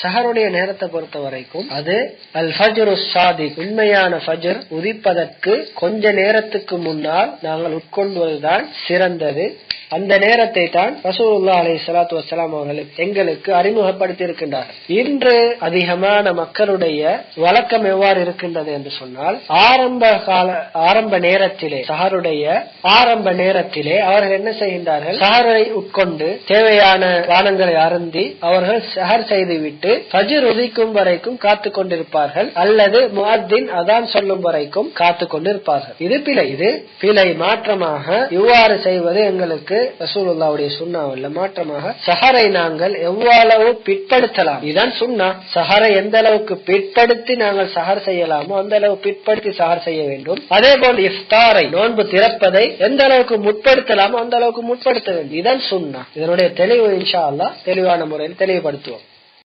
சஹருடைய நேரத்தை பொறுத்த வரைக்கும் அது அல் ஃபஜ்ரு ஸாதிக், உண்மையான ஃபஜ்ர் உதிப்பதற்கு கொஞ்ச நேரத்துக்கு முன்னால் நாங்கள் உட்கொள்வதுதான் சிறந்தது. அந்த நேரத்தை தான் ரசூலுல்லாஹி அலைஹி ஸலாத்து வஸலாம் அவர்கள் எங்களுக்கு அறிமுகப்படுத்தி இருக்கின்றார்கள். இன்று அதிகமான மக்களுடைய வழக்கம் எவ்வாறு இருக்கின்றது என்று சொன்னால், ஆரம்ப நேரத்திலே, சஹருடைய ஆரம்ப நேரத்திலே அவர்கள் என்ன செய்கின்றார்கள், சஹரை உட்கொண்டு தேவையான பானங்களை அருந்தி அவர்கள் சஹர் செய்துவிட்டு ஃபஜ்ர் உதிக்கும் வரைக்கும் காத்து கொண்டிருப்பார்கள், அல்லது முஅத்தின் அதான் சொல்லும் வரைக்கும் காத்து கொண்டிருப்பார்கள். இது பிழை. மாற்றமாக இவ்வாறு செய்வது எங்களுக்கு ரசூலுல்லாஹ்வுடைய சுன்னாவல்ல. மாற்றமாக சஹரை நாங்கள் எவ்வளவு பிற்படுத்தலாம், இதுதான் சுன்னா. சஹரை எந்த அளவுக்கு பிற்படுத்தி நாங்கள் சஹர் செய்யலாமோ அந்த அளவு பிற்படுத்தி சஹர் செய்ய வேண்டும். அதே போல் இஃப்தாரை, நோன்பு திறப்பதை எந்த அளவுக்கு முற்படுத்தலாமோ அந்த அளவுக்கு முற்படுத்த வேண்டும். இதுதான் சுன்னா. இதனுடைய தெளிவு இன்ஷா அல்லாஹ் தெளிவான முறையில் தெளிவுபடுத்துவோம்.